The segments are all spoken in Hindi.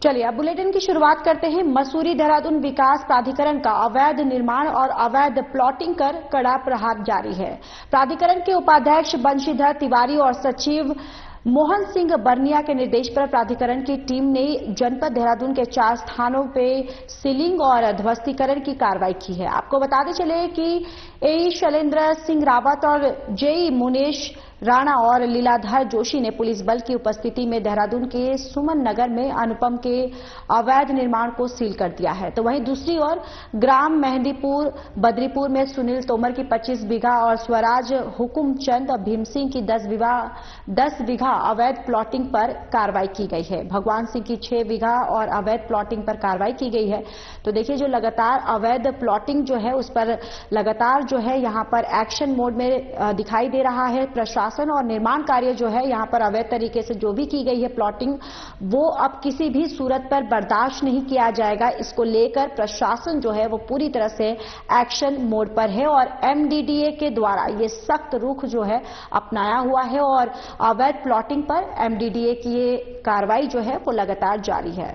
चलिए अब बुलेटिन की शुरुआत करते हैं। मसूरी देहरादून विकास प्राधिकरण का अवैध निर्माण और अवैध प्लॉटिंग कर कड़ा प्रहार जारी है। प्राधिकरण के उपाध्यक्ष बंशीधर तिवारी और सचिव मोहन सिंह बर्निया के निर्देश पर प्राधिकरण की टीम ने जनपद देहरादून के 4 स्थानों पे सीलिंग और ध्वस्तीकरण की कार्रवाई की है। आपको बताते चले कि एई शैलेंद्र सिंह रावत और जेई मुनेश राणा और लीलाधर जोशी ने पुलिस बल की उपस्थिति में देहरादून के सुमन नगर में अनुपम के अवैध निर्माण को सील कर दिया है। तो वहीं दूसरी ओर ग्राम मेहंदीपुर बद्रीपुर में सुनील तोमर की 25 बीघा और स्वराज हुकुम चंद भीम सिंह की 10 बीघा अवैध प्लॉटिंग पर कार्रवाई की गई है। भगवान सिंह की 6 बीघा और अवैध प्लॉटिंग पर कार्रवाई की गई है। तो देखिए, जो लगातार अवैध प्लॉटिंग जो है उस पर लगातार जो है यहां पर एक्शन मोड में दिखाई दे रहा है। प्रशासन और निर्माण कार्य जो है यहां पर अवैध तरीके से जो भी की गई है प्लॉटिंग, वो अब किसी भी सूरत पर बर्दाश्त नहीं किया जाएगा। इसको लेकर प्रशासन जो है वो पूरी तरह से एक्शन मोड पर है और एमडीडीए के द्वारा ये सख्त रुख जो है अपनाया हुआ है और अवैध प्लॉटिंग पर एमडीडीए की ये कार्रवाई जो है वो लगातार जारी है।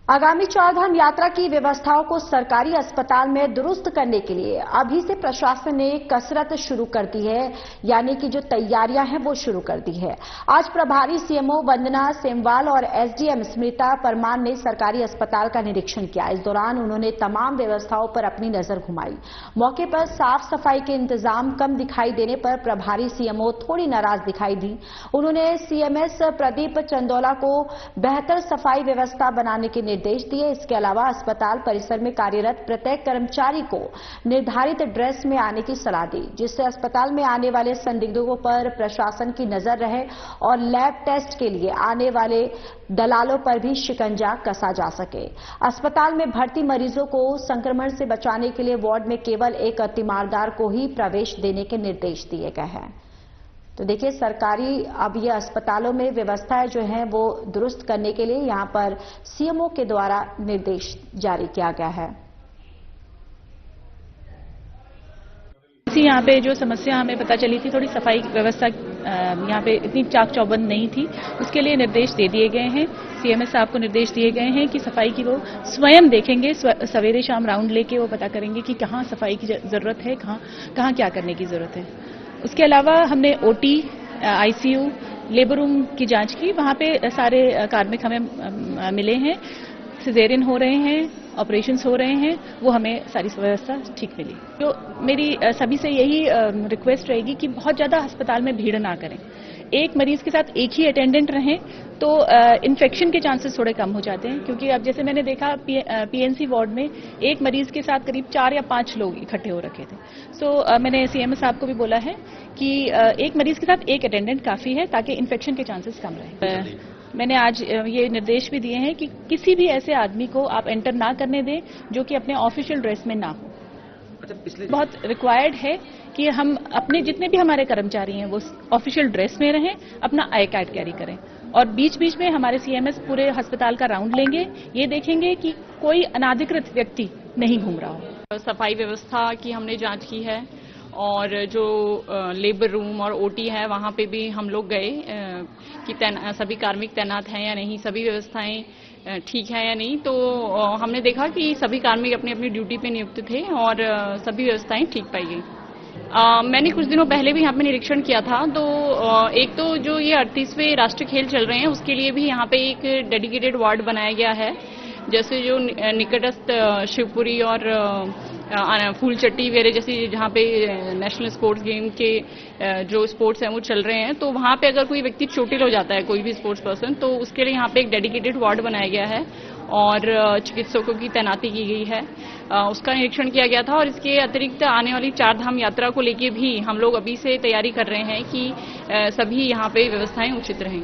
आगामी चारधाम यात्रा की व्यवस्थाओं को सरकारी अस्पताल में दुरुस्त करने के लिए अभी से प्रशासन ने कसरत शुरू कर दी है, यानी कि जो तैयारियां हैं वो शुरू कर दी है। आज प्रभारी सीएमओ वंदना सेमवाल और एसडीएम स्मृता परमार ने सरकारी अस्पताल का निरीक्षण किया। इस दौरान उन्होंने तमाम व्यवस्थाओं पर अपनी नजर घुमाई। मौके पर साफ सफाई के इंतजाम कम दिखाई देने पर प्रभारी सीएमओ थोड़ी नाराज दिखाई दी। उन्होंने सीएमएस प्रदीप चंदोला को बेहतर सफाई व्यवस्था बनाने के निर्देश दिए। इसके अलावा अस्पताल परिसर में कार्यरत प्रत्येक कर्मचारी को निर्धारित ड्रेस में आने की सलाह दी, जिससे अस्पताल में आने वाले संदिग्धों पर प्रशासन की नजर रहे और लैब टेस्ट के लिए आने वाले दलालों पर भी शिकंजा कसा जा सके। अस्पताल में भर्ती मरीजों को संक्रमण से बचाने के लिए वार्ड में केवल एक तीमारदार को ही प्रवेश देने के निर्देश दिए गए हैं। तो देखिए, सरकारी अब ये अस्पतालों में व्यवस्थाएं जो हैं वो दुरुस्त करने के लिए यहां पर सीएमओ के द्वारा निर्देश जारी किया गया है। यहाँ पे जो समस्या हमें पता चली थी, थोड़ी सफाई व्यवस्था यहाँ पे इतनी चाक चौबंद नहीं थी, उसके लिए निर्देश दे दिए गए हैं। सीएमएस साहब को निर्देश दिए गए हैं कि सफाई की वो स्वयं देखेंगे, सवेरे शाम राउंड लेके वो पता करेंगे कि कहाँ सफाई की जरूरत है, कहाँ क्या करने की जरूरत है। उसके अलावा हमने ओटी, आईसीयू, लेबर रूम की जांच की। वहां पे सारे कार्मिक हमें मिले हैं, सिजेरियन हो रहे हैं, ऑपरेशंस हो रहे हैं, वो हमें सारी व्यवस्था ठीक मिली। तो मेरी सभी से यही रिक्वेस्ट रहेगी कि बहुत ज्यादा अस्पताल में भीड़ ना करें। एक मरीज के साथ एक ही अटेंडेंट रहें तो इन्फेक्शन के चांसेस थोड़े कम हो जाते हैं, क्योंकि अब जैसे मैंने देखा पीएनसी वार्ड में एक मरीज के साथ करीब 4 या 5 लोग इकट्ठे हो रखे थे। सो मैंने सीएमएस साहब को भी बोला है कि एक मरीज के साथ एक अटेंडेंट काफी है ताकि इन्फेक्शन के चांसेस कम रहे। मैंने आज ये निर्देश भी दिए हैं कि किसी भी ऐसे आदमी को आप एंटर ना करने दें जो कि अपने ऑफिशियल ड्रेस में ना हो। बहुत रिक्वायर्ड है कि हम अपने जितने भी हमारे कर्मचारी हैं वो ऑफिशियल ड्रेस में रहें, अपना आई कार्ड कैरी करें और बीच बीच में हमारे सीएमएस पूरे अस्पताल का राउंड लेंगे, ये देखेंगे कि कोई अनाधिकृत व्यक्ति नहीं घूम रहा हो। सफाई व्यवस्था की हमने जांच की है और जो लेबर रूम और ओटी है वहां पे भी हम लोग गए कि सभी कार्मिक तैनात हैं या नहीं, सभी व्यवस्थाएं ठीक है या नहीं। तो हमने देखा कि सभी कार्मिक अपनी अपनी ड्यूटी पे नियुक्त थे और सभी व्यवस्थाएं ठीक पाई गई। मैंने कुछ दिनों पहले भी यहाँ पे निरीक्षण किया था। तो एक तो जो ये 38वें राष्ट्रीय खेल चल रहे हैं उसके लिए भी यहाँ पे एक डेडिकेटेड वार्ड बनाया गया है। जैसे जो निकटस्थ शिवपुरी और फूलचट्टी वगैरह जैसी जहाँ पे नेशनल स्पोर्ट्स गेम के जो स्पोर्ट्स हैं वो चल रहे हैं, तो वहाँ पे अगर कोई व्यक्ति चोटिल हो जाता है, कोई भी स्पोर्ट्स पर्सन, तो उसके लिए यहाँ पे एक डेडिकेटेड वार्ड बनाया गया है और चिकित्सकों की तैनाती की गई है। उसका निरीक्षण किया गया था और इसके अतिरिक्त आने वाली चारधाम यात्रा को लेके भी हम लोग अभी से तैयारी कर रहे हैं कि सभी यहाँ पे व्यवस्थाएं उचित रहें।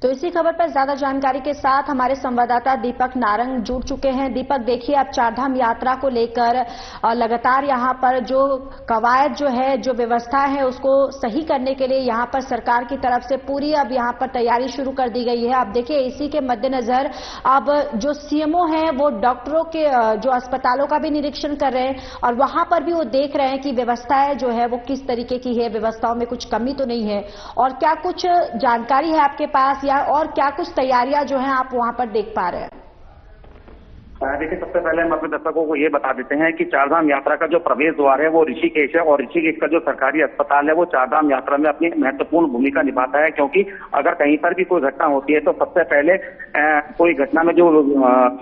तो इसी खबर पर ज्यादा जानकारी के साथ हमारे संवाददाता दीपक नारंग जुड़ चुके हैं। दीपक, देखिए अब चारधाम यात्रा को लेकर लगातार यहां पर जो कवायद जो है, जो व्यवस्था है, उसको सही करने के लिए यहां पर सरकार की तरफ से पूरी अब यहां पर तैयारी शुरू कर दी गई है। अब देखिए इसी के मद्देनजर अब जो सीएमओ हैं वो डॉक्टरों के जो अस्पतालों का भी निरीक्षण कर रहे हैं और वहां पर भी वो देख रहे हैं कि व्यवस्थाएं जो है वो किस तरीके की है, व्यवस्थाओं में कुछ कमी तो नहीं है। और क्या कुछ जानकारी है आपके पास या और क्या कुछ तैयारियां जो हैं आप वहां पर देख पा रहे हैं? देखिए, सबसे पहले हम अपने दर्शकों को ये बता देते हैं कि चारधाम यात्रा का जो प्रवेश द्वार है वो ऋषिकेश है और ऋषिकेश का जो सरकारी अस्पताल है वो चारधाम यात्रा में अपनी महत्वपूर्ण भूमिका निभाता है, क्योंकि अगर कहीं पर भी कोई घटना होती है तो सबसे पहले कोई घटना में जो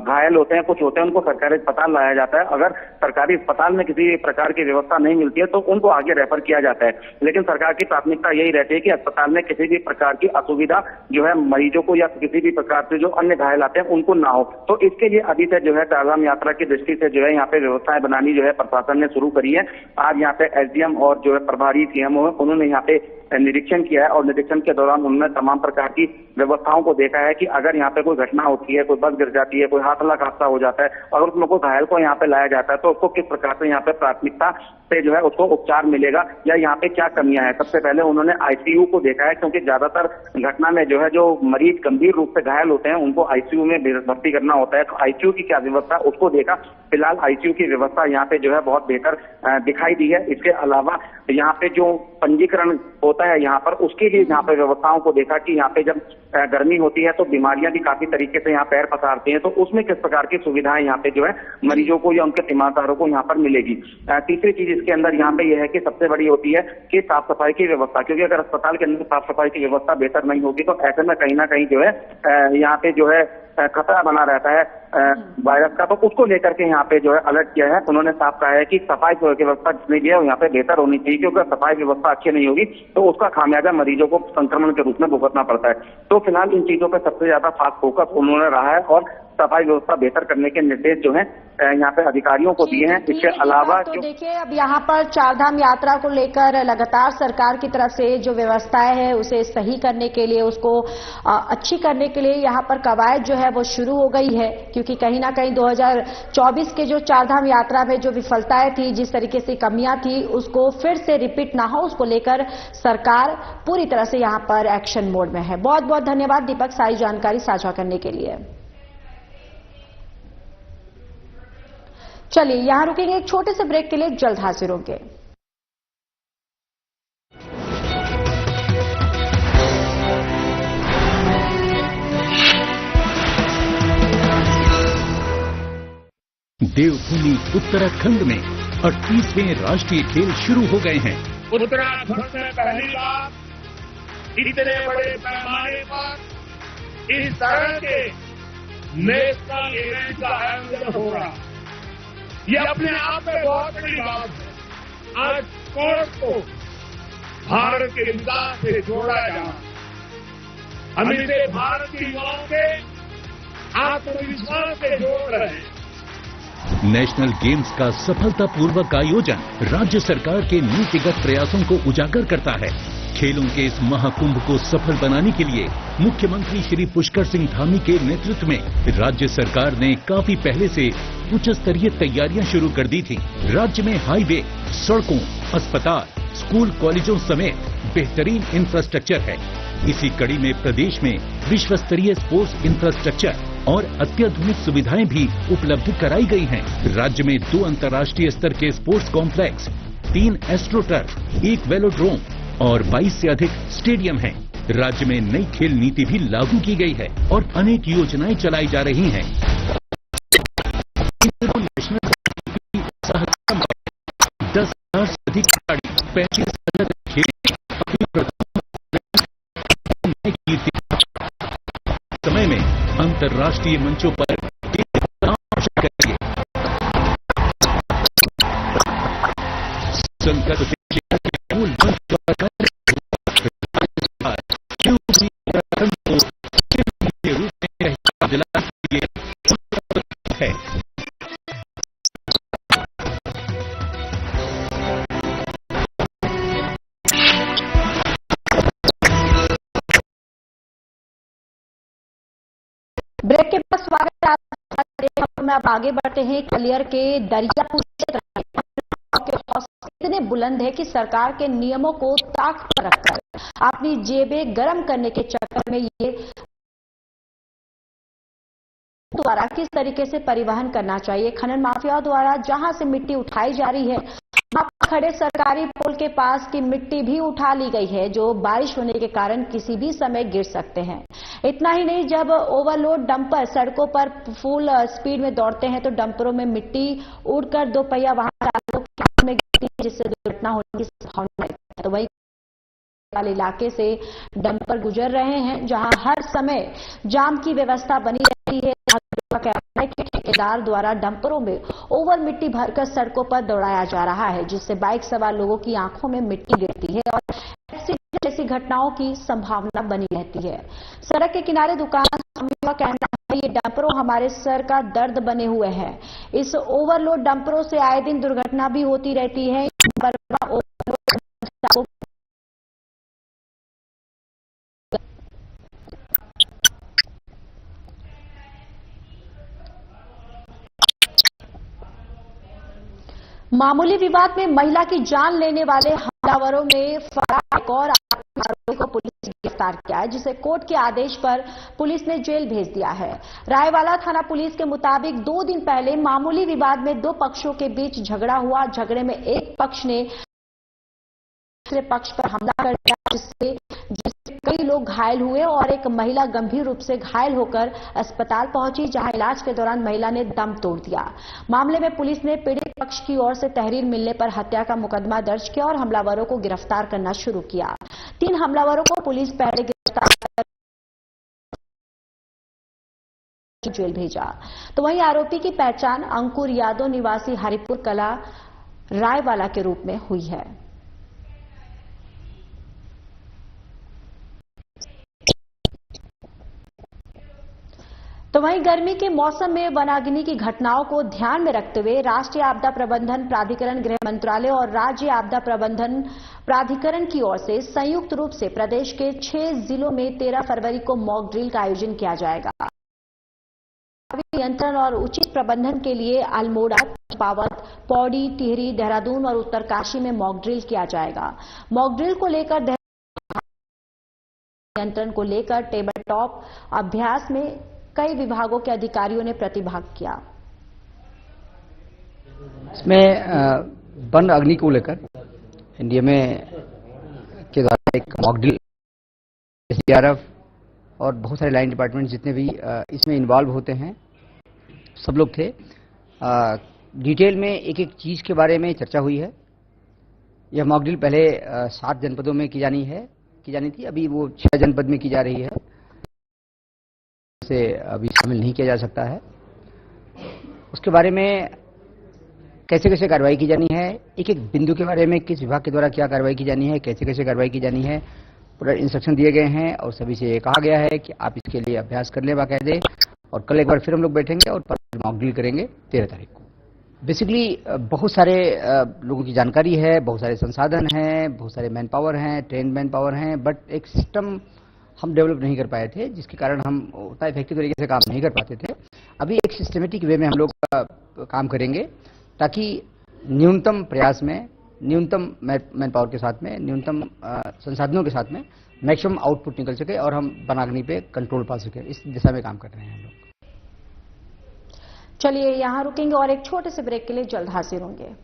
घायल होते हैं, कुछ होते हैं, उनको सरकारी अस्पताल लाया जाता है। अगर सरकारी अस्पताल में किसी प्रकार की व्यवस्था नहीं मिलती है तो उनको आगे रेफर किया जाता है, लेकिन सरकार की प्राथमिकता यही रहती है कि अस्पताल में किसी भी प्रकार की असुविधा जो है मरीजों को या किसी भी प्रकार से जो अन्य घायल आते हैं उनको ना हो। तो इसके लिए अभी से जो है चारधाम यात्रा की दृष्टि से जो है यहाँ पे व्यवस्थाएं बनानी जो है प्रशासन ने शुरू करी है। आज यहाँ पे एसडीएम और जो है प्रभारी सीएमओ है उन्होंने यहाँ पे निरीक्षण किया है और निरीक्षण के दौरान उन्होंने तमाम प्रकार की व्यवस्थाओं को देखा है कि अगर यहाँ पे कोई घटना होती है, कोई बस गिर जाती है, कोई हादसा हादसा हो जाता है, अगर उसमें कोई घायल को यहाँ पे लाया जाता है तो उसको किस प्रकार से यहाँ पे प्राथमिकता से जो है उसको उपचार मिलेगा या यहाँ पे क्या कमियां हैं। सबसे पहले उन्होंने आईसीयू को देखा है, क्योंकि ज्यादातर घटना में जो है जो मरीज गंभीर रूप से घायल होते हैं उनको आईसीयू में भर्ती करना होता है, तो आईसीयू की क्या व्यवस्था उसको देखा। फिलहाल आईसीयू की व्यवस्था यहाँ पे जो है बहुत बेहतर दिखाई दी है। इसके अलावा यहाँ पे जो पंजीकरण होता है यहाँ पर, उसके लिए यहाँ पे व्यवस्थाओं को देखा कि यहाँ पे जब गर्मी होती है तो बीमारियां भी काफी तरीके से यहाँ पैर पसारती हैं, तो उसमें किस प्रकार की सुविधाएं यहाँ पे जो है मरीजों को या उनके तीमारदारों को यहाँ पर मिलेगी। तीसरी चीज इसके अंदर यहाँ पे यह है कि सबसे बड़ी होती है कि साफ सफाई की व्यवस्था, क्योंकि अगर अस्पताल के अंदर साफ सफाई की व्यवस्था बेहतर नहीं होगी तो ऐसे में कहीं ना कहीं जो है यहाँ पे जो है खतरा बना रहता है वायरस का, तो उसको लेकर के यहाँ पे जो है अलर्ट किया है। उन्होंने साफ कहा है कि सफाई की व्यवस्था जितनी भी है यहाँ पे बेहतर होनी चाहिए, क्योंकि सफाई व्यवस्था अच्छी नहीं होगी तो उसका खामियाजा मरीजों को संक्रमण के रूप में भुगतना पड़ता है। तो फिलहाल इन चीजों पर सबसे ज्यादा खास फोकस उन्होंने रहा है और सफाई व्यवस्था बेहतर करने के निर्देश जो है यहाँ पे अधिकारियों को दिए हैं। इसके अलावा तो देखिए अब यहाँ पर चारधाम यात्रा को लेकर लगातार सरकार की तरफ से जो व्यवस्थाएं है उसे सही करने के लिए, उसको अच्छी करने के लिए यहाँ पर कवायद जो है वो शुरू हो गई है, क्योंकि कहीं ना कहीं 2024 के जो चारधाम यात्रा में जो विफलताएं थी, जिस तरीके से कमियां थी, उसको फिर से रिपीट ना हो, उसको लेकर सरकार पूरी तरह से यहाँ पर एक्शन मोड में है। बहुत बहुत धन्यवाद दीपक सारी जानकारी साझा करने के लिए। चलिए यहां रुकेंगे एक छोटे से ब्रेक के लिए, जल्द हाजिर होंगे। देवभूमि उत्तराखंड में 38वें राष्ट्रीय खेल शुरू हो गए हैं। उत्तराखंड में पहली बार इतने बड़े पैमाने पर इस तरह के नेशनल इवेंट का आयोजन हो रहा, ये अपने आप में बहुत बड़ी बात है। आज स्पोर्ट्स को भारत के विकास से जोड़ा जाना, हम इसे भारत के युवाओं के आत्मविश्वास से जोड़ रहे हैं। नेशनल गेम्स का सफलतापूर्वक आयोजन राज्य सरकार के नीतिगत प्रयासों को उजागर करता है। खेलों के इस महाकुंभ को सफल बनाने के लिए मुख्यमंत्री श्री पुष्कर सिंह धामी के नेतृत्व में राज्य सरकार ने काफी पहले से उच्च स्तरीय तैयारियां शुरू कर दी थी। राज्य में हाईवे, सड़कों, अस्पताल, स्कूल, कॉलेजों समेत बेहतरीन इंफ्रास्ट्रक्चर है। इसी कड़ी में प्रदेश में विश्व स्तरीय स्पोर्ट्स इंफ्रास्ट्रक्चर और अत्याधुनिक सुविधाएं भी उपलब्ध कराई गई हैं। राज्य में 2 अंतर्राष्ट्रीय स्तर के स्पोर्ट्स कॉम्प्लेक्स, 3 एस्ट्रोटर्फ, 1 वेलोड्रोम और 22 से अधिक स्टेडियम हैं। राज्य में नई खेल नीति भी लागू की गई है और अनेक योजनाएं चलाई जा रही हैं। नेशनल की सहायता में 10,000 से अधिक खिलाड़ी 35 अलग खेल समय में अंतर्राष्ट्रीय मंचों पर करेंगे। संकट मूल मंच में अब आगे बढ़ते हैं। ग्वालियर के दरियापुर क्षेत्र के हौसले इतने बुलंद है कि सरकार के नियमों को ताक पर रखकर अपनी जेबें गर्म करने के चक्कर में ये द्वारा किस तरीके से परिवहन करना चाहिए। खनन माफिया द्वारा जहां से मिट्टी उठाई जा रही है, वहां खड़े सरकारी पुल के पास की मिट्टी भी उठा ली गई है, जो बारिश होने के कारण किसी भी समय गिर सकते हैं। इतना ही नहीं, जब ओवरलोड डंपर सड़कों पर फुल स्पीड में दौड़ते हैं तो डंपरों में मिट्टी उड़कर दोपहिया वाहन चालकों के हाथ में गिरती है, जिससे दुर्घटना होने की संभावना है। तो वही इलाके से डंपर गुजर रहे हैं, जहां हर समय जाम की व्यवस्था बनी रहती है। कहना है कि ठेकेदार द्वारा डंपरों में ओवर मिट्टी भरकर सड़कों पर दौड़ाया जा रहा है, जिससे बाइक सवार लोगों की आंखों में मिट्टी गिरती है और एक्सीडेंट जैसी घटनाओं की संभावना बनी रहती है। सड़क के किनारे दुकान का कहना है ये डंपरों हमारे सर का दर्द बने हुए हैं। इस ओवरलोड डंपरों से आए दिन दुर्घटना भी होती रहती है। मामूली विवाद में महिला की जान लेने वाले हमलावरों में फरार एक और आरोपी को पुलिस ने गिरफ्तार किया है, जिसे कोर्ट के आदेश पर पुलिस ने जेल भेज दिया है। रायवाला थाना पुलिस के मुताबिक 2 दिन पहले मामूली विवाद में 2 पक्षों के बीच झगड़ा हुआ। झगड़े में एक पक्ष ने दूसरे पक्ष पर हमला कर दिया, जिससे कई लोग घायल हुए और एक महिला गंभीर रूप से घायल होकर अस्पताल पहुंची, जहां इलाज के दौरान महिला ने दम तोड़ दिया। मामले में पुलिस ने पीड़ित पक्ष की ओर से तहरीर मिलने पर हत्या का मुकदमा दर्ज किया और हमलावरों को गिरफ्तार करना शुरू किया। 3 हमलावरों को पुलिस पहले गिरफ्तार कर जेल भेजा। तो वहीं आरोपी की पहचान अंकुर यादव निवासी हरिपुर कला रायवाला के रूप में हुई है। तो वहीं गर्मी के मौसम में वनाग्नि की घटनाओं को ध्यान में रखते हुए राष्ट्रीय आपदा प्रबंधन प्राधिकरण, गृह मंत्रालय और राज्य आपदा प्रबंधन प्राधिकरण की ओर से संयुक्त रूप से प्रदेश के 6 जिलों में 13 फरवरी को मॉक ड्रिल का आयोजन किया जाएगा। नियंत्रण और उचित प्रबंधन के लिए अल्मोड़ा, चंपावत, पौड़ी, टिहरी, देहरादून और उत्तरकाशी में मॉक ड्रिल किया जाएगा। मॉक ड्रिल को लेकर नियंत्रण को लेकर टेबल टॉप अभ्यास में कई विभागों के अधिकारियों ने प्रतिभाग किया। इसमें वन अग्नि को लेकर एनडीए में के द्वारा एक मॉक ड्रिल, एसडीआरएफ और बहुत सारे लाइन डिपार्टमेंट जितने भी इसमें इन्वॉल्व होते हैं सब लोग थे। डिटेल में एक एक चीज के बारे में चर्चा हुई है। यह मॉक ड्रिल पहले 7 जनपदों में की जानी थी, अभी वो 6 जनपद में की जा रही है, से अभी शामिल नहीं किया जा सकता है। उसके बारे में कैसे कैसे कार्रवाई की जानी है, एक एक बिंदु के बारे में किस विभाग के द्वारा क्या कार्रवाई की जानी है, कैसे कैसे कार्रवाई की जानी है, पूरा इंस्ट्रक्शन दिए गए हैं और सभी से ये कहा गया है कि आप इसके लिए अभ्यास कर लें बाकायदे। और कल एक बार फिर हम लोग बैठेंगे और मॉक ड्रिल करेंगे 13 तारीख को। बेसिकली बहुत सारे लोगों की जानकारी है, बहुत सारे संसाधन हैं, बहुत सारे मैन पावर हैं, ट्रेन मैन पावर हैं, बट एक सिस्टम हम डेवलप नहीं कर पाए थे, जिसके कारण हम उतना इफेक्टिव तरीके से काम नहीं कर पाते थे। अभी एक सिस्टमेटिक वे में हम लोग काम करेंगे ताकि न्यूनतम प्रयास में, न्यूनतम मैन पावर के साथ में, न्यूनतम संसाधनों के साथ में मैक्सिमम आउटपुट निकल सके और हम वनाग्नि पे कंट्रोल पा सके। इस दिशा में काम कर रहे हैं हम लोग। चलिए यहां रुकेंगे और एक छोटे से ब्रेक के लिए जल्द हाजिर होंगे।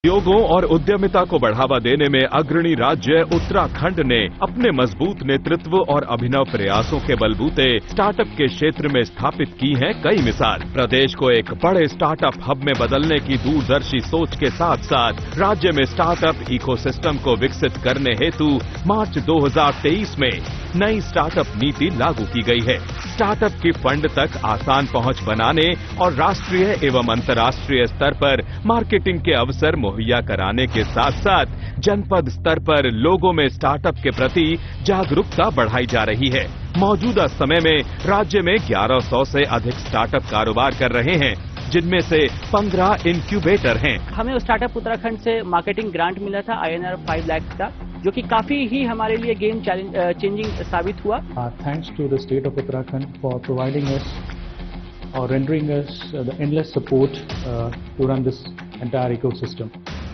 उद्योगों और उद्यमिता को बढ़ावा देने में अग्रणी राज्य उत्तराखंड ने अपने मजबूत नेतृत्व और अभिनव प्रयासों के बलबूते स्टार्टअप के क्षेत्र में स्थापित की हैं कई मिसाल। प्रदेश को एक बड़े स्टार्टअप हब में बदलने की दूरदर्शी सोच के साथ साथ राज्य में स्टार्टअप इकोसिस्टम को विकसित करने हेतु मार्च 2023 में नई स्टार्टअप नीति लागू की गई है। स्टार्टअप की फंड तक आसान पहुंच बनाने और राष्ट्रीय एवं अंतर्राष्ट्रीय स्तर पर मार्केटिंग के अवसर मुहैया कराने के साथ साथ जनपद स्तर पर लोगों में स्टार्टअप के प्रति जागरूकता बढ़ाई जा रही है। मौजूदा समय में राज्य में 1100 से अधिक स्टार्टअप कारोबार कर रहे हैं, जिनमें से 15 इंक्यूबेटर हैं। हमें स्टार्टअप उत्तराखंड से मार्केटिंग ग्रांट मिला था INR 5 लाख का, जो कि काफी ही हमारे लिए गेम चेंजिंग साबित हुआ। Thanks to the state of Uttarakhand for providing us और rendering us the endless support to run this entire ecosystem.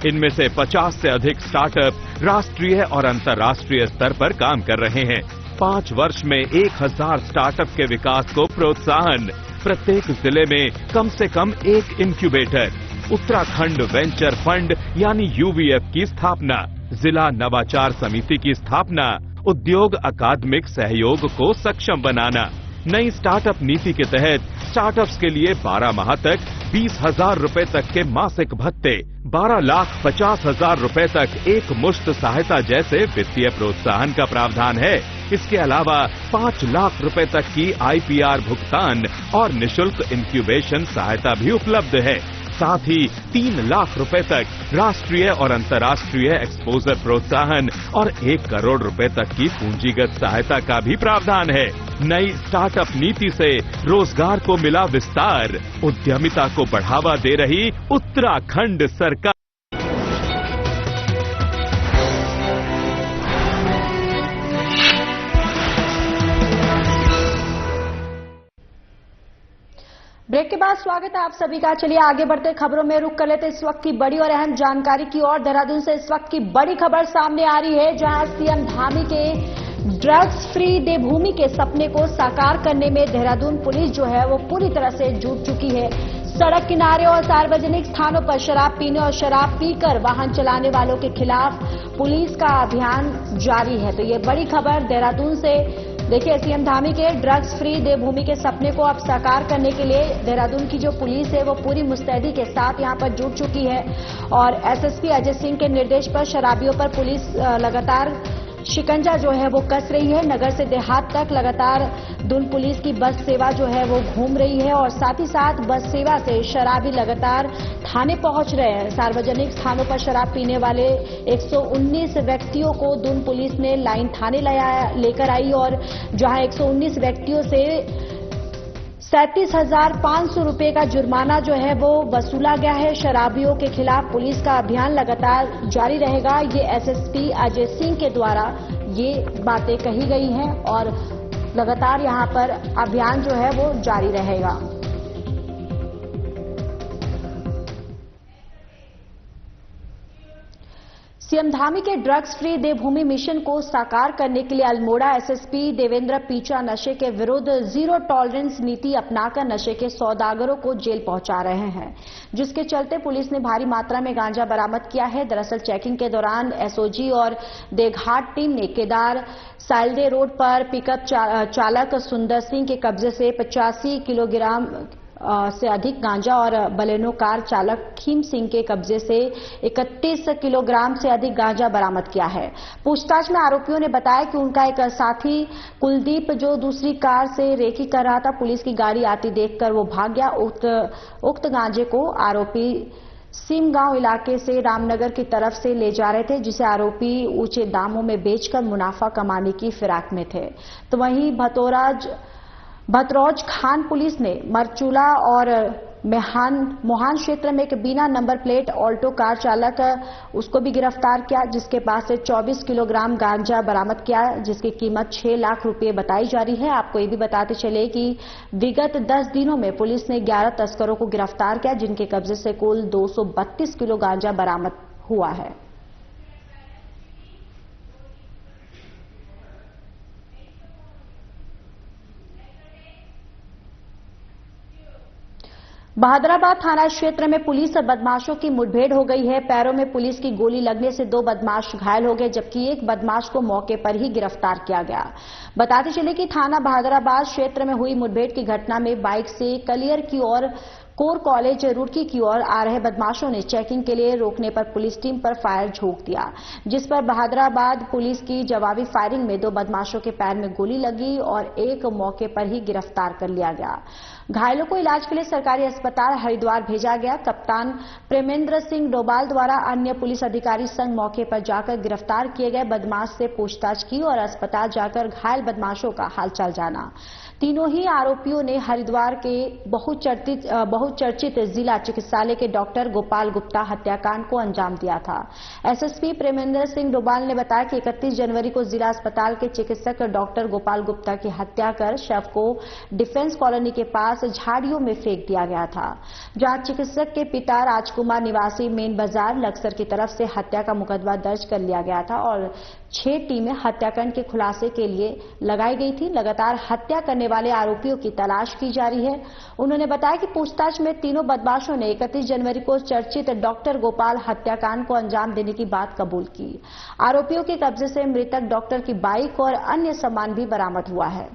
इनमें से 50 से अधिक स्टार्टअप राष्ट्रीय और अंतर्राष्ट्रीय स्तर पर काम कर रहे हैं। 5 वर्ष में 1000 स्टार्टअप के विकास को प्रोत्साहन, प्रत्येक जिले में कम से कम 1 इंक्यूबेटर, उत्तराखंड वेंचर फंड यानी UVF की स्थापना, जिला नवाचार समिति की स्थापना, उद्योग अकादमिक सहयोग को सक्षम बनाना। नई स्टार्टअप नीति के तहत स्टार्टअप्स के लिए 12 माह तक 20,000 रुपए तक के मासिक भत्ते, 12,50,000 रुपए तक एक मुश्त सहायता जैसे वित्तीय प्रोत्साहन का प्रावधान है। इसके अलावा 5 लाख रुपए तक की IPR भुगतान और निशुल्क इंक्यूबेशन सहायता भी उपलब्ध है। साथ ही 3 लाख रुपए तक राष्ट्रीय और अंतर्राष्ट्रीय एक्सपोजर प्रोत्साहन और 1 करोड़ रुपए तक की पूंजीगत सहायता का भी प्रावधान है। नई स्टार्टअप नीति से रोजगार को मिला विस्तार, उद्यमिता को बढ़ावा दे रही उत्तराखंड सरकार। ब्रेक के बाद स्वागत है आप सभी का। चलिए आगे बढ़ते खबरों में रुक कर लेते इस वक्त की बड़ी और अहम जानकारी की ओर। देहरादून से इस वक्त की बड़ी खबर सामने आ रही है, जहां सीएम धामी के ड्रग्स फ्री देवभूमि के सपने को साकार करने में देहरादून पुलिस जो है वो पूरी तरह से जुट चुकी है। सड़क किनारे और सार्वजनिक स्थानों पर शराब पीने और शराब पीकर वाहन चलाने वालों के खिलाफ पुलिस का अभियान जारी है। तो ये बड़ी खबर देहरादून से। देखिए, सीएम धामी के ड्रग्स फ्री देवभूमि के सपने को अब साकार करने के लिए देहरादून की जो पुलिस है वो पूरी मुस्तैदी के साथ यहां पर जुट चुकी है। और SSP अजय सिंह के निर्देश पर शराबियों पर पुलिस लगातार शिकंजा जो है वो कस रही है। नगर से देहात तक लगातार दून पुलिस की बस सेवा जो है वो घूम रही है और साथ ही साथ बस सेवा से शराबी लगातार थाने पहुंच रहे हैं। सार्वजनिक स्थानों पर शराब पीने वाले 119 व्यक्तियों को दून पुलिस ने लाइन थाने लेकर आई और जहां 119 व्यक्तियों से 37,500 रुपए का जुर्माना जो है वो वसूला गया है। शराबियों के खिलाफ पुलिस का अभियान लगातार जारी रहेगा। ये SSP अजय सिंह के द्वारा ये बातें कही गई हैं और लगातार यहां पर अभियान जो है वो जारी रहेगा। सीएम धामी के ड्रग्स फ्री देवभूमि मिशन को साकार करने के लिए अल्मोड़ा SSP देवेंद्र पीचा नशे के विरुद्ध जीरो टॉलरेंस नीति अपनाकर नशे के सौदागरों को जेल पहुंचा रहे हैं, जिसके चलते पुलिस ने भारी मात्रा में गांजा बरामद किया है। दरअसल चेकिंग के दौरान SOG और देघाट टीम ने केदार साइलदे रोड पर पिकअप चालक सुंदर सिंह के कब्जे से 85 किलोग्राम से अधिक गांजा और बलेनो कार चालक खीम सिंह के कब्जे से 31 किलोग्राम से अधिक गांजा बरामद किया है। पूछताछ में आरोपियों ने बताया कि उनका एक साथी कुलदीप जो दूसरी कार से रेकी कर रहा था, पुलिस की गाड़ी आती देखकर वो भाग गया। उक्त गांजे को आरोपी सिमगांव इलाके से रामनगर की तरफ से ले जा रहे थे, जिसे आरोपी ऊंचे दामों में बेचकर मुनाफा कमाने की फिराक में थे। तो वहीं भतरौज खान पुलिस ने मरचूला और मोहान क्षेत्र में एक बिना नंबर प्लेट ऑल्टो कार चालक उसको भी गिरफ्तार किया, जिसके पास से 24 किलोग्राम गांजा बरामद किया, जिसकी कीमत 6 लाख रुपए बताई जा रही है। आपको ये भी बताते चले कि विगत 10 दिनों में पुलिस ने 11 तस्करों को गिरफ्तार किया, जिनके कब्जे से कुल 232 किलो गांजा बरामद हुआ है। बहादुराबाद थाना क्षेत्र में पुलिस और बदमाशों की मुठभेड़ हो गई है। पैरों में पुलिस की गोली लगने से 2 बदमाश घायल हो गए, जबकि एक बदमाश को मौके पर ही गिरफ्तार किया गया। बताते चले कि थाना बहादुराबाद क्षेत्र में हुई मुठभेड़ की घटना में बाइक से कलियर की ओर कोर कॉलेज रुड़की की ओर आ रहे बदमाशों ने चेकिंग के लिए रोकने पर पुलिस टीम पर फायर झोंक दिया, जिस पर बहादुराबाद पुलिस की जवाबी फायरिंग में 2 बदमाशों के पैर में गोली लगी और एक मौके पर ही गिरफ्तार कर लिया गया। घायलों को इलाज के लिए सरकारी अस्पताल हरिद्वार भेजा गया। कप्तान प्रेमेंद्र सिंह डोभाल द्वारा अन्य पुलिस अधिकारी संग मौके पर जाकर गिरफ्तार किए गए बदमाश से पूछताछ की और अस्पताल जाकर घायल बदमाशों का हालचाल जाना। तीनों ही आरोपियों ने हरिद्वार के बहुचर्चित बहुचर्चित जिला चिकित्सालय के डॉक्टर गोपाल गुप्ता हत्याकांड को अंजाम दिया था। एसएसपी प्रेमेंद्र सिंह डोभाल ने बताया कि 31 जनवरी को जिला अस्पताल के चिकित्सक डॉक्टर गोपाल गुप्ता की हत्या कर शव को डिफेंस कॉलोनी के पास झाड़ियों में फेंक दिया गया था, जहां चिकित्सक के पिता राजकुमार निवासी मेन बाजार लक्सर की तरफ से हत्या का मुकदमा दर्ज कर लिया गया था और 6 टीमें हत्याकांड के खुलासे के लिए लगाई गई थी। लगातार हत्या करने वाले आरोपियों की तलाश की जा रही है। उन्होंने बताया कि पूछताछ में तीनों बदमाशों ने 31 जनवरी को चर्चित डॉक्टर गोपाल हत्याकांड को अंजाम देने की बात कबूल की। आरोपियों के कब्जे से मृतक डॉक्टर की बाइक और अन्य सामान भी बरामद हुआ है।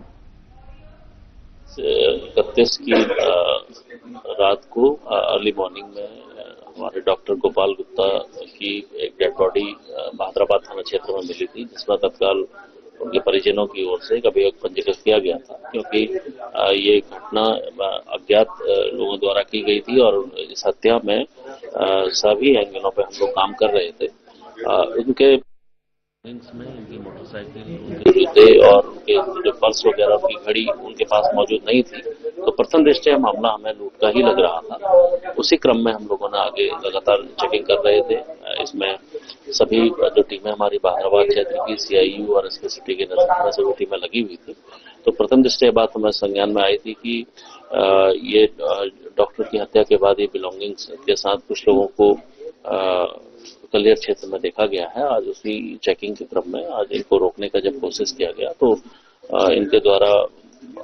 31 की रात को अर्ली मॉर्निंग में हमारे डॉक्टर गोपाल गुप्ता की एक डेड बॉडी बहादुराबाद थाना क्षेत्र में मिली थी, जिसमें तत्काल उनके परिजनों की ओर से एक अभियोग पंजीकृत किया गया था, क्योंकि ये घटना अज्ञात लोगों द्वारा की गई थी और इस हत्या में सभी एंगलों पे हम लोग काम कर रहे थे। उनके में उनकी मोटरसाइकिल, उनके जूते और उनके जो पर्स वगैरह, उनकी घड़ी उनके पास मौजूद नहीं थी, तो प्रथम दृष्टया मामला हमें लूट का ही लग रहा था। उसी क्रम में हम लोगों ने आगे लगातार चेकिंग कर रहे थे। इसमें सभी जो टीमें हमारी बहादुराबाद क्षेत्र की CIU और SK सिटी के नेतृत्व में सभी टीमें लगी हुई थी, तो प्रथम दृष्टया बात हमें संज्ञान में आई थी कि ये डॉक्टर की हत्या के बाद ये बिलोंगिंग्स के साथ कुछ लोगों को कलियर क्षेत्र में देखा गया है। आज उसी चेकिंग के क्रम में आज इनको रोकने का जब कोशिश किया गया तो इनके द्वारा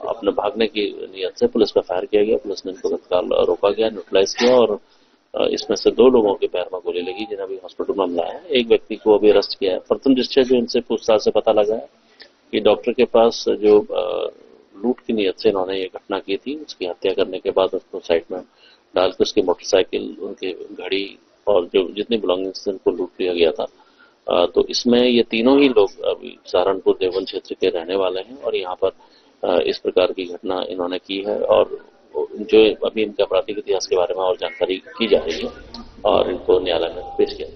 अपने भागने की नियत से पुलिस पर फायर किया गया। पुलिस ने इनको तत्काल रोका गया, न्यूट्रलाइज किया और इसमें से 2 लोगों के पैर में गोली लगी, जिन्हें अभी हॉस्पिटल में लाया है। एक व्यक्ति को अभी अरेस्ट किया है। प्रथम दृष्टया जो इनसे पूछताछ से पता लगा है कि डॉक्टर के पास जो लूट की नियत से इन्होंने ये घटना की थी, उसकी हत्या करने के बाद उसको साइड में डालकर उसकी मोटरसाइकिल, उनकी घड़ी और जो जितनी बिलोंगिंग्स थी उनको लूट लिया गया था। तो इसमें ये तीनों ही लोग अभी सहारनपुर देवबंद क्षेत्र के रहने वाले हैं और यहाँ पर इस प्रकार की घटना इन्होंने की है और जो अभी इनके आपराधिक इतिहास के बारे में और जानकारी की जा रही है और इनको न्यायालय में पेश किया।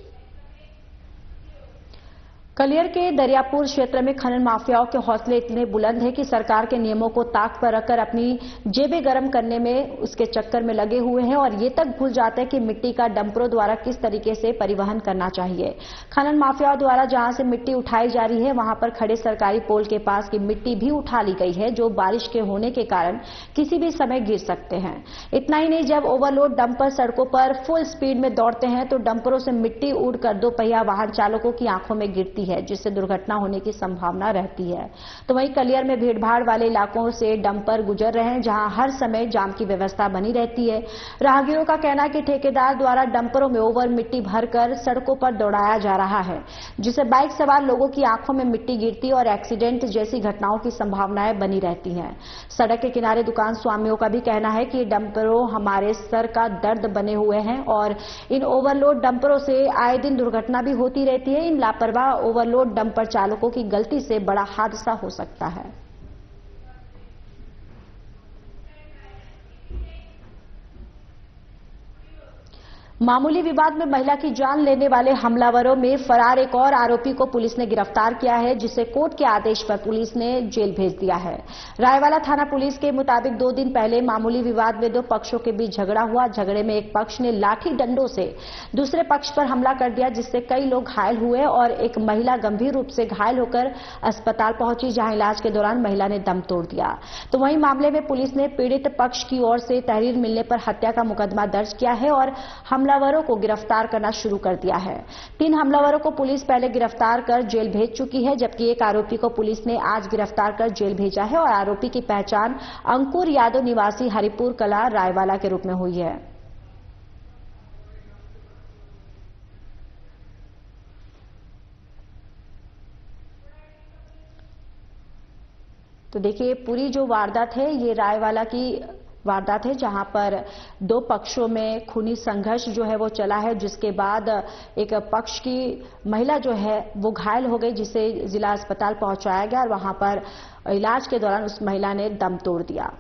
कलियर के दरियापुर क्षेत्र में खनन माफियाओं के हौसले इतने बुलंद हैं कि सरकार के नियमों को ताक पर रखकर अपनी जेबें गर्म करने में उसके चक्कर में लगे हुए हैं और ये तक भूल जाते हैं कि मिट्टी का डंपरों द्वारा किस तरीके से परिवहन करना चाहिए। खनन माफियाओं द्वारा जहां से मिट्टी उठाई जा रही है वहां पर खड़े सरकारी पोल के पास की मिट्टी भी उठा ली गई है, जो बारिश के होने के कारण किसी भी समय गिर सकते हैं। इतना ही नहीं, जब ओवरलोड डंपर सड़कों पर फुल स्पीड में दौड़ते हैं तो डंपरों से मिट्टी उड़कर 2 पहिया वाहन चालकों की आंखों में गिरती है, जिससे दुर्घटना होने की संभावना रहती है। तो वहीं कलियर में भीड़भाड़ वाले इलाकों से डंपर गुजर रहे हैं, जहां हर समय जाम की व्यवस्था बनी रहती है। राहगीरों का कहना है कि ठेकेदार द्वारा डंपरों में ओवर मिट्टी भरकर सड़कों पर दौड़ाया जा रहा है, जिससे बाइक सवार लोगों की आंखों में मिट्टी गिरती और एक्सीडेंट जैसी घटनाओं की संभावनाएं बनी रहती हैं। सड़क के किनारे दुकान स्वामियों का भी कहना है कि डंपरों हमारे सर का दर्द बने हुए हैं और इन ओवरलोड डंपरों से आए दिन दुर्घटना भी होती रहती है। इन लापरवाह ओवरलोड डंपर चालकों की गलती से बड़ा हादसा हो सकता है। मामूली विवाद में महिला की जान लेने वाले हमलावरों में फरार एक और आरोपी को पुलिस ने गिरफ्तार किया है, जिसे कोर्ट के आदेश पर पुलिस ने जेल भेज दिया है। रायवाला थाना पुलिस के मुताबिक 2 दिन पहले मामूली विवाद में 2 पक्षों के बीच झगड़ा हुआ। झगड़े में एक पक्ष ने लाठी डंडों से दूसरे पक्ष पर हमला कर दिया, जिससे कई लोग घायल हुए और एक महिला गंभीर रूप से घायल होकर अस्पताल पहुंची, जहां इलाज के दौरान महिला ने दम तोड़ दिया। तो वहीं मामले में पुलिस ने पीड़ित पक्ष की ओर से तहरीर मिलने पर हत्या का मुकदमा दर्ज किया है और हमलावरों को गिरफ्तार करना शुरू कर दिया है। 3 हमलावरों को पुलिस पहले गिरफ्तार कर जेल भेज चुकी है, जबकि एक आरोपी को पुलिस ने आज गिरफ्तार कर जेल भेजा है और आरोपी की पहचान अंकुर यादव निवासी हरिपुर कला रायवाला के रूप में हुई है। तो देखिए, पूरी जो वारदात है ये रायवाला की वारदात है, जहां पर 2 पक्षों में खूनी संघर्ष जो है वो चला है, जिसके बाद एक पक्ष की महिला जो है वो घायल हो गई, जिसे जिला अस्पताल पहुंचाया गया और वहां पर इलाज के दौरान उस महिला ने दम तोड़ दिया।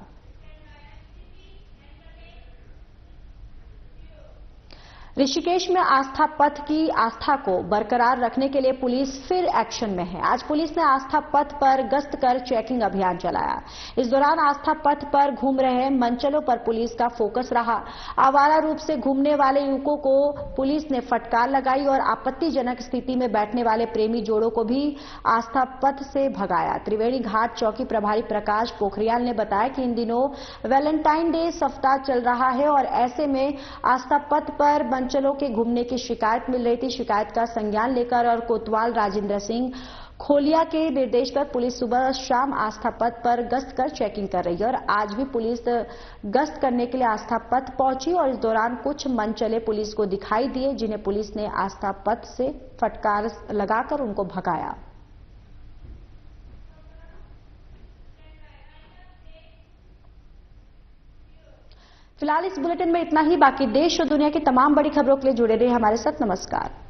ऋषिकेश में आस्था पथ की आस्था को बरकरार रखने के लिए पुलिस फिर एक्शन में है। आज पुलिस ने आस्था पथ पर गश्त कर चेकिंग अभियान चलाया। इस दौरान आस्था पथ पर घूम रहे मंचलों पर पुलिस का फोकस रहा। आवारा रूप से घूमने वाले युवकों को पुलिस ने फटकार लगाई और आपत्तिजनक स्थिति में बैठने वाले प्रेमी जोड़ों को भी आस्था पथ से भगाया। त्रिवेणी घाट चौकी प्रभारी प्रकाश पोखरियाल ने बताया कि इन दिनों वैलेंटाइन डे सप्ताह चल रहा है और ऐसे में आस्था पथ पर मंचलों के घूमने की शिकायत मिल रही थी। शिकायत का संज्ञान लेकर और कोतवाल राजेंद्र सिंह खोलिया के निर्देश पर पुलिस सुबह शाम आस्था पथ पर गश्त कर चेकिंग कर रही है और आज भी पुलिस गश्त करने के लिए आस्था पथ पहुंची और इस दौरान कुछ मंचले पुलिस को दिखाई दिए, जिन्हें पुलिस ने आस्था पथ से फटकार लगाकर उनको भगाया। फिलहाल इस बुलेटिन में इतना ही। बाकी देश और दुनिया की तमाम बड़ी खबरों के लिए जुड़े रहिए हमारे साथ। नमस्कार।